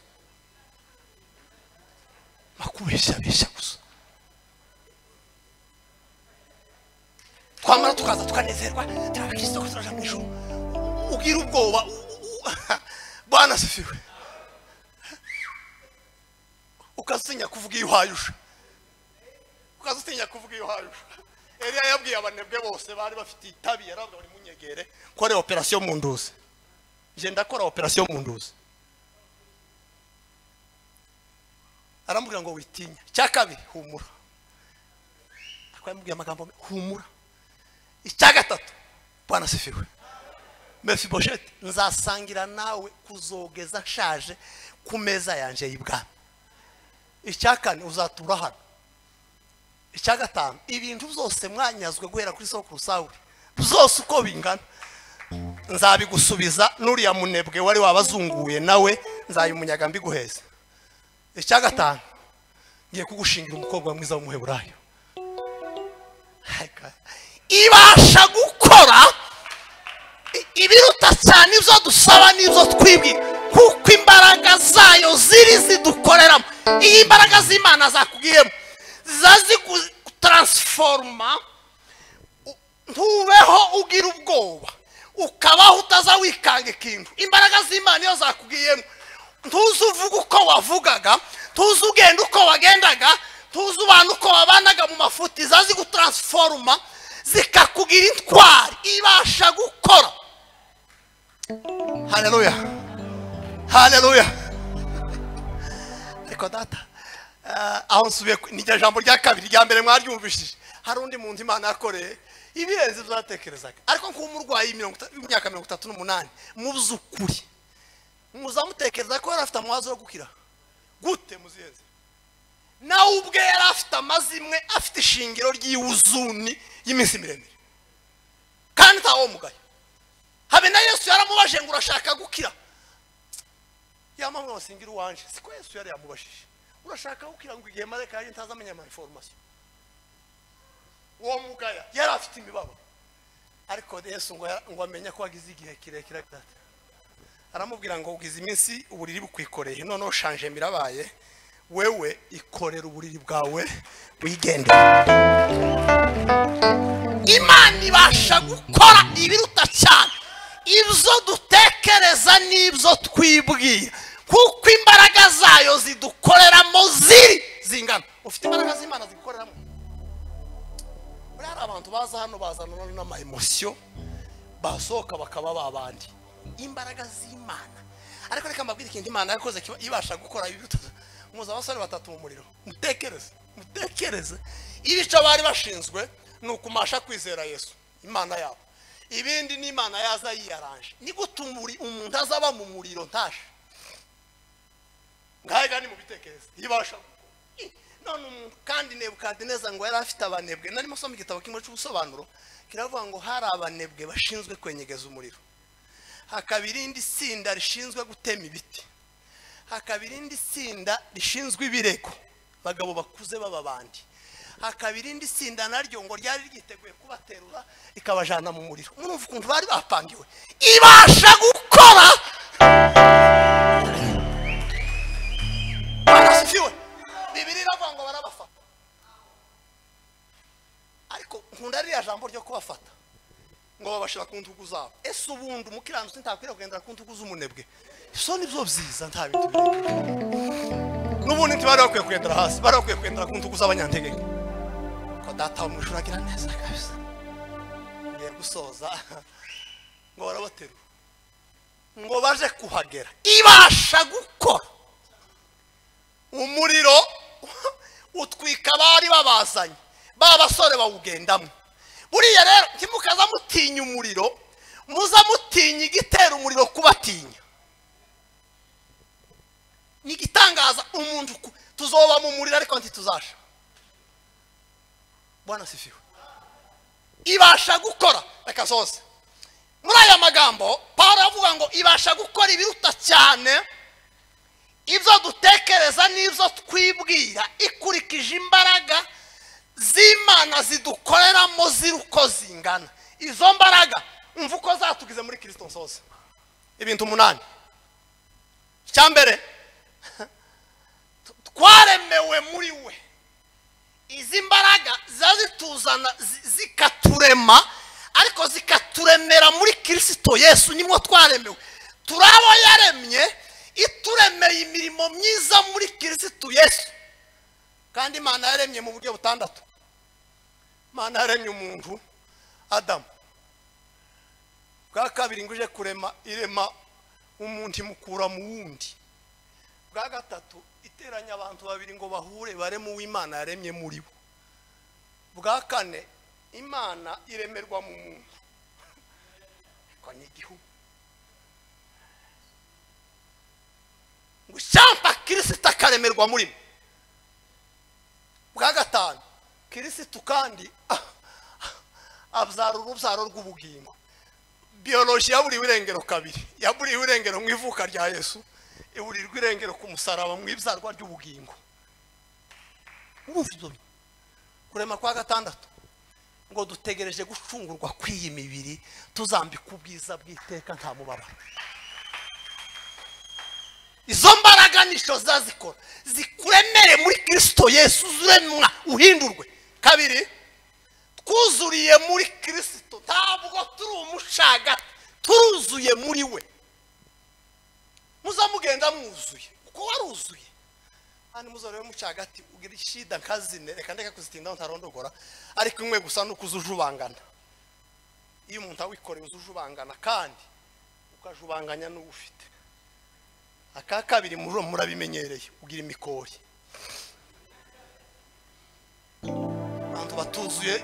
makubeshya gusa twamara tukaza tukanezerwa turabakristo turaja mu ijuru ugira ubwoba Bwana sifiwe ukasinya kuvuga iyo hayusha Eliya yabwiye abanebwe bose bari bafite itabi yaravuga bari munyegere kore operation mu nduzi je ndakora operation mu nduzi aramubwira ngo witinya cyakabiri humura akwambwiye amagambo humura icyagatatu Bwana sifiwe Mephibosheth nzasangira nawe kuzogeza nshaje ku meza yanje y'ibwami icyakane uzatura hano icyagatanu ibintu byose mwanyazwe guhera kuri soko Sawuli byose uko bingana nzabigusubiza nuriya munebwe wari wabazunguye nawe nzayimunyaga mbiguheze icyagatanu ngiye kugushingira umukobwa mwiza w'umuheburayo ibasha gukora ibiruta cyane ibyo dusaba n'ibyo twibwira kuko imbaraga zayo ziri zidukoreramo iyi imbaraga z'Imana zakugiyemo zazi kutransforma ntubeho ugira ubwoba ukabaho utaza wikanga ikintu imbaraga z'Imana iyo zakugiyemo ntuzi uvuga uko wavugaga ntuzi ugenda uko wagendaga ntuzi ubana uko wabanaga mu mafuti zazi kutransforma zikakugira intwari ibasha gukora haleluya ariko data aho nsubiye n'ijya jambo rya kabiri rya mbere mwaryumvishije hari undi muntu Imana yakoreye ibirenze byatekerezaga ariko nk'umurwayi imyaka 38 mu byukuri muzamutekereza ko yari afite amwazo yo gukira gute muziyenze nawe ubwe yari afite amazimwe afite ishingiro ry'iwuzuni y'iminsi miremire kandi tawo mugaye habe na Yesu yaramubaje ngo urashaka gukira yamamwe wasingira uwanje siko Yesu yari yamubashije urashaka gukira ngo igihe mareka yaje ntazamenya ama information uwo mugaya yari afite imibabo ariko Yesu ngo amenya ko wagize igihe kirekire aramubwira ngo ugize iminsi uburiri bukwikoreye none ushanje mirabaye wewe ikorera uburiri bwawe wigende Imana ibasha gukora ibiruta cyane ibyo dutekereza n'ibyo twibwira kuko imbaraga zayo zidukoreramo zingana ufite imbaraga z'Imana zigukoreramo urara abantu baza hano bazana n'ama emotion basohoka bakaba babandi imbaraga z'Imana ariko reka mbabwire ikindi Imana yakoze ibasha gukora ibiruta muza abasore batatu mu muriro mutekereze ibico bari bashinzwe nukumasha kwizera Yesu Imana yabo ibindi ni Imana yaza yiyaranje ni gutumuri umuntu azaba mu muriro ntashe ngahe ni mu bitekereza ibasha none kandi Nebukadineza ngo yari afite abanebwe nari musoma igitabo kimwe cy'ubusobanuro kiravuga ngo hari abanebwe bashinzwe kwenyegeza umuriro hakabirindi sinda rishinzwe gutema ibiti hakabirindi sinda rishinzwe ibirego bagabo bakuze bababandi hakabirindi sinda naryo ngo ryari ryiteguye kubaterura ikabajana mu muriro murumva ukuntu bari bapangiwe ibasha gukora barasifiwe Bibiri iravuga ngo barabafata ariko nkunda ari jambo ryo kubafata ngo babashira ku ntugu zabo ese ubundi umukiranutsi ntakwira kugendera ku ntugu z'umunebwe so nibyo byiza nta bintu n'ubundi ntibari bakwiye kugendera hasi bari bakwiye kugendera ku ntugu z'abanyantege ko data mu ijuru agira neza kabisa ngiye gusoza ngo barabateru ngo baje kuhagera ibasha gukora umuriro utwika bari babazanye babasore bawugendamo buriya rero ntimukaza mutinya umuriro muza mutinya igitera umuriro kubatinya ni gitangaza umuntu tuzoba mu muriro ariko ntituzasha Bwana sifiwe. Ibasha gukora reka zose muri aya magambo Pawulo avuga ngo ibasha gukora ibiruta cyane ibyo dutekereza n'ibyo twibwira ikurikije imbaraga z'Imana zidukoreramo ziruko zingana. Izo mbaraga umva uko zatugize muri Kristo zose ibintu 8. Cyambere twaremewe muri we. Izi mbaraga zazituzana zikaturema ariko zikaturemera muri Kristo Yesu nimwo twaremewe. Turabo yaremye ituremeye imirimo myiza muri Kristo Yesu. Kandi Imana yaremye mu buryo butandatu. Imana yaremye umuntu Adamu. Bwa kabiri nguje kurema irema umuntu imukura mu wundi. Bwa gatatu iteranya abantu babiri ngo bahure baremu w'Imana yaremye muri bo. Bwa kane Imana iremerwa mu muntu. Ko ni igihu. Ngo cyampa Kristo akaremerwa muri mwe. Bwa gatanu Kristo kandi abzara urubyaro rw'ubugingo. Biology yaburiwe irengero kabiri. Yaburiwe irengero mu ivuka rya Yesu. Iburirwa irengero ku musaraba mu ibyarwa ry'ubugingo. Urufzo kurema kwa gatandatu ngo dutegereje gucungurwa kw'iyi mibiri tuzambika ubwiza bw'iteka nta mubabaro. Izo mbaraga nisho zazikora zikuremere muri Kristo Yesu zuremwa uhindurwe. Kabiri twuzuriye muri Kristo ntabwo turi umushaga turuzuye muri we. Muzamugenda mwuzuye uko waruzuye ani muzorebe mucagati ugira ishida nkazine reka ndeka kuzitinda ntarondogora ariko imwe gusa no kuzujubangana. Iyo umuntu awikoreye uzujubangana kandi ukajubanganya n'ufite. Aka kabiri murabimenyereye ugira imikori. Abantu batuzuye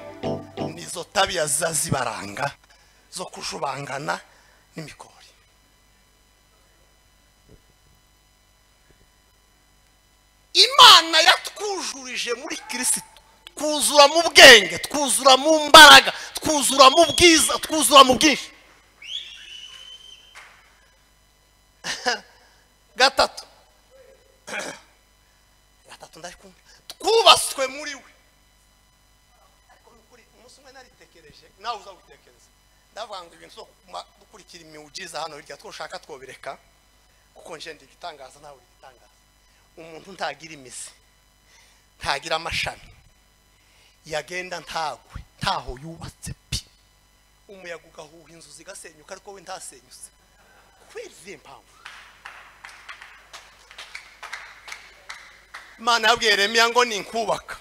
nizo tabia zazibaranga zo kujubangana n'imikori. Imana yatwujurije muri Kristo twuzura mu bwenge twuzura mu mbaraga twuzura mu bwiza twuzura mu bwinshi. Gatatu ndakumva twubaswe muri we. Ariko kuri umunsi umwe naritekereje nawe uzawitekereza ndavuga ngo ibintu zo dukurikira imiujiza hano hirya twoshaka twobireka kuko nje ndi gitangaza nawe gitangaza. Umuntu ntagira imizi ntagira amashami yagenda ntagwe ntaho yubatse pi umuyaga ugahuha inzu zigasenyuka ariko we ntasenyuse kwize mpamvu. Imana yabwiye Yeremiya ngo ninkubaka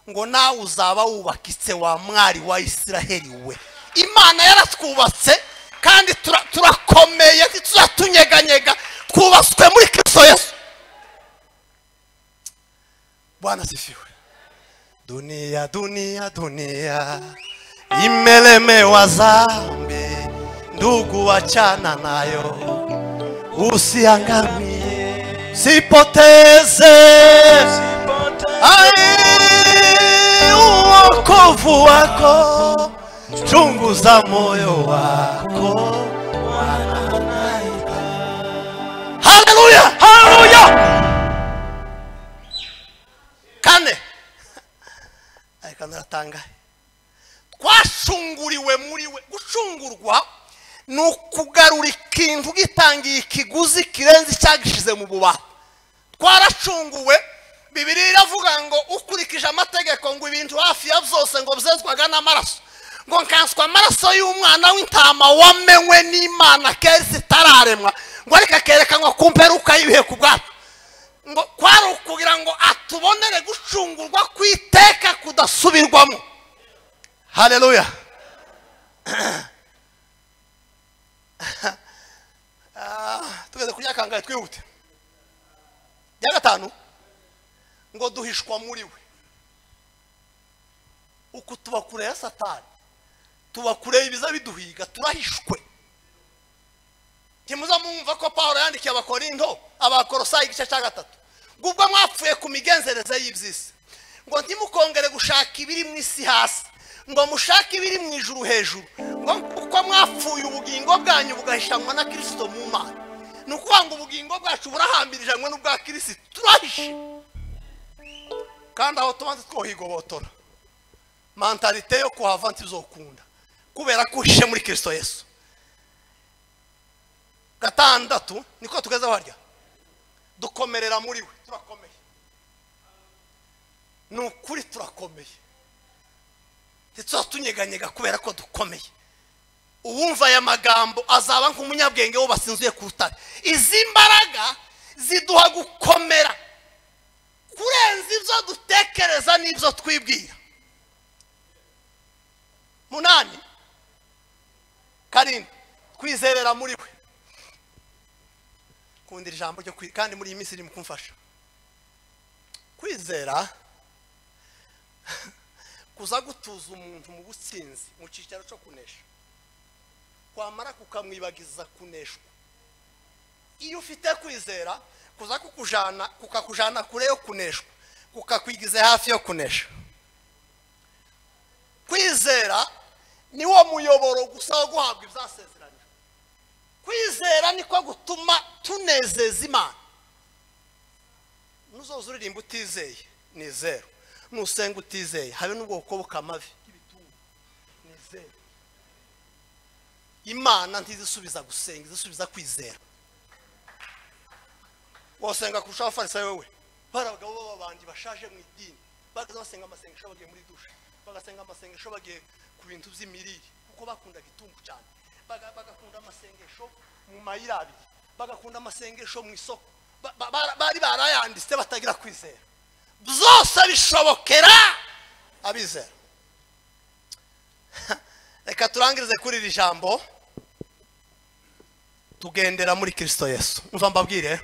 ngo nawe uzaba wubakitse wa mwari wa Isiraheli we. Imana yaratwubatse kandi turakomeye tuzatunyeganyega twubaswe muri Kristo Yesu. Bwana sifiwe. Dunia dunia dunia imelemewa zambi ndugu wachana nayo usiangamie sipoteze uokovu wako chunguza moyo wako. Haleluya haleluya. Kane ayikanatanga twashunguriwe muri we. Gushungurwa nukugarura ikintu gitangiye ikiguzi kirenze cyagishize mu bubata. Twarashunguwe. Bibiliya iravuga ngo ukurikije amategeko ngo ibintu hafi ya byose ngo byezwaga n'amaraso ngo nkanswa amaraso y'umwana w'intama wamenwe n'Imana kezi tararemwa ngo ariko kerekanwa kumperuka yibihe ku bwacu ngo kwari ukugira ngo atubonere gucungurwa kwiteka kudasubirwamo. Haleluya. Tugeze kuri yakangaye twihute. Ya gatanu ngo duhishwa muri we. Uko tuba kure ya Satani tuba kure ibiza biduhiga turahishwe. Timuza mumva ko Paulo yandikiye abakorinto abakorosayi igice cya 3 gubwo mwapfuye ku migenzereze y'ibyisi ngo ntimukongere gushaka ibiri mu isi hasi, ngo mushake ibiri mu ijuru hejuru, ngo uko mwapfuye ubugingo bwanyu bugahishanwa na Kristo mu Mana. Ni ukuvuga ngo ubugingo bwacu burahambirijanywe n'ubwa Kristo, turahishe. Kandi aho tubanza twohigobotora mentalite yo kuhava ntizokunda, kubera ko uhishe muri Kristo Yesu. Gatandatu niko tugeze warya, dukomerera muri we, turakomeye. Ni ukuri turakomeye, ntituzatunyeganyega kubera ko dukomeye. Uwumva aya magambo azaba nk'umunyabwenge wo basinzuye ku rutare. Izi mbaraga ziduha gukomera kurenza ibyo dutekereza n'ibyo twibwira. 8 karindwi, kwizerera muri we. Kundira ijambo ryo kandi muri iyi minsi iri kumfasha. Kwizera kuza gutuza umuntu mu butsinzi mu cyicaro cyo kunesha, kwamara kukamwibagiza kuneshwa. Iyo ufite kwizera kuza kukakujana kure yo kuneshwa, kukakwigize hafi yo kunesha. Kwizera niwo muyoboro gusa wo guhabwa ibyasezeranyijwe. Kwizera niko gutuma tunezeza Imana. Nuzoza uririmba utizeye ni zero, nusenga utizeye habe n'ubwoko bukamavi ibitungo ni zero. Imana ntizisubiza gusenga, izisubiza kwizera. Wasenga kurusha abafarisayo wewe, barabagabo babandi bashaje mu idini, bagaza basenga amasengesho bagiye muri dushe, bagasenga amasengesho bagiye ku bintu by'imirire, kuko bakundaga itungo cyane. Bagakunda amasengesho mu mayira abiri, bagakunda amasengesho mu isoko, bari barayanditse batagira kwizera. Byose bishobokera abizera. Reka turangirize kuri iri jambo, tugendera muri Kristo Yesu. Umva mbabwire,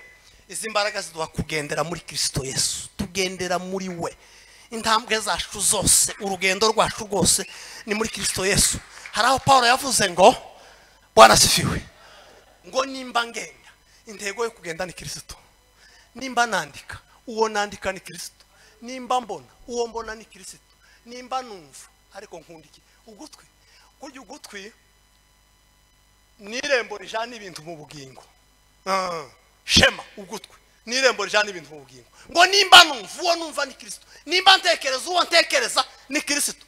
izi mbaraga ziduha kugendera muri Kristo Yesu, tugendera muri we. Intambwe zacu zose, urugendo rwacu rwose ni muri Kristo Yesu. Hari aho Paulo yavuze ngo, Bwana asifiwe, ngo nimba ngenda, intego yo kugenda ni Kristo. Nimba nandika, uwo nandika ni Kristo. Nimba mbona, uwo mbona ni Kristo. Nimba numva, ariko nkundiki ugutwi, kurya ugutwi nirembo rijana ibintu mu bugingo. Shema ugutwi nirembo rijana ibintu mu bugingo. Ngo nimba numva, uwo numva ni Kristo. Nimba ntekereza, uwo ntekereza ni Kristo.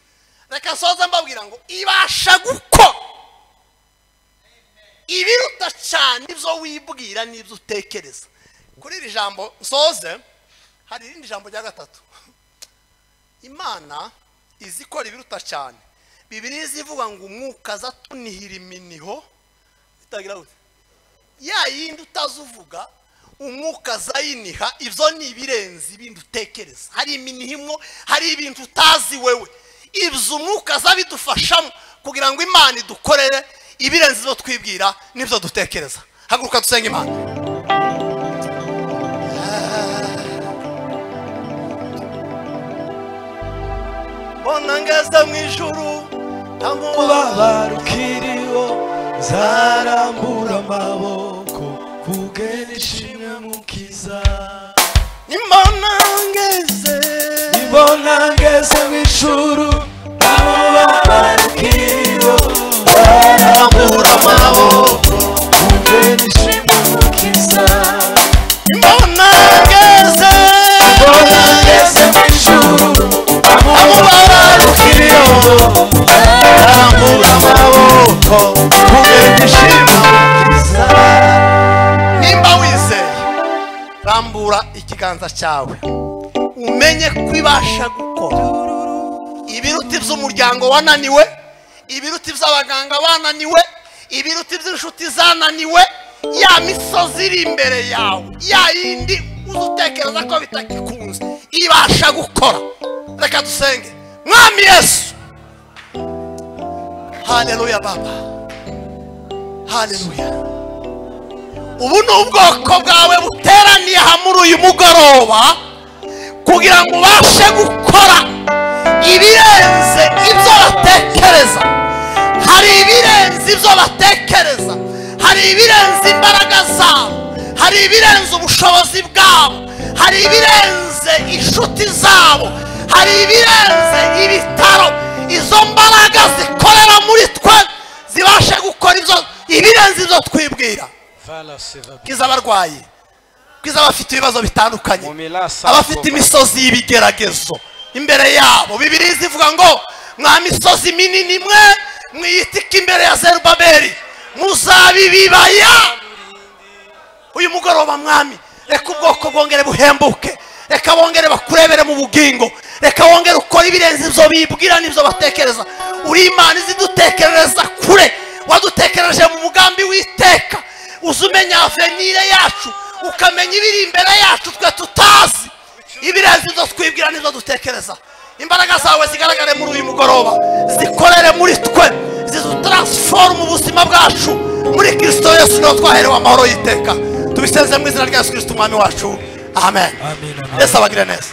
Reka soza mbabwira ngo ibasha gukora ibiruta cyane ibyo wibwira n'ibyo utekereza. Kuri iri jambo soze hari irindi jambo rya gatatu. Imana izikora ibiruta cyane. Bibiliya ivuga ngo umwuka azatunihira iminiho itagira gute. Ya yindi utazuvuga umwuka azayiniha, ibyo ni ibirenze ibindi utekereza. Hari iminihimo, hari ibintu utazi wewe. Ibyo umwuka azabidufashamo kugira ngo Imana idukorere ibirenze ibyo twibwira n'ibyo dutekereza. Haguruka dusenga Imana. Bona ngeze mu ijuru, ubabara ukiriho, zarambura amaboko, vuge nishimwe mukiza. Nimbona ngeze mu ijuru, ubabara ukiriho, zarambura amaboko, vuge nishimwe mukiza. Nimbona ngeze mu ijuru, ubabara ukiriho, zarambura amaboko, vuge nishimwe mukiza. Nimba wizeye, rambura ikiganza cyawe, umenye ko ibasha gukora ibiruti by'umuryango wananiwe, ibiruti by'abaganga bananiwe, ibiruti by'inshuti zananiwe. Ya misozi iri imbere yawe, ya yindi uzutekereza ko bitagikunze, ibasha gukora. Reka dusenge. Mwami Yesu, haleluya Baba, haleluya. Ubu ni ubwoko bwawe buteraniye muri uyu mugoroba kugira ngo ubashe gukora ibirenze ibyo batekereza. Hari ibirenze ibyo batekereza, hari ibirenze imbaraga zabo, hari ibirenze ubushobozi bwabo, hari ibirenze inshuti zabo, hari ibirenze ibitaro izo mbaraga zikorera muri twe zibashe gukora ibirenze ibyo twibwira. Kiza abarwayi, kiza abafite ibibazo bitandukanye, abafite imisozi y'ibigeragezo imbere yabo. Bibiliya zivuga ngo mwa misozi minini mwe mwiyitika imbere ya Zerubabeli muzabibibaya. Uyu mugoroba mwami, reka ubwoko bwongere buhembuke, reka bongere bakurebere mu bugingo, reka wongere ukora ibirenze ibyo bibwira n'ibyo batekereza. Uri Imana izidutekerereza kure, wadutekereje mu mugambi w'iteka. Uzumenya avenire yacu, ukamenya ibiri imbere yacu twe tutazi. Ibirenze ibyo twibwira n'ibyo dutekereza. Imbaraga zawe zigaragare muri uyu mugoroba, zikorere muri twe, zidutransforme mu buzima bwacu. Muri Kristo Yesu niho twaherewe amahoro y'iteka. Tubisenze mu izina rya Yesu Kristo umwami wacu. Amen. Yesu abagire neza.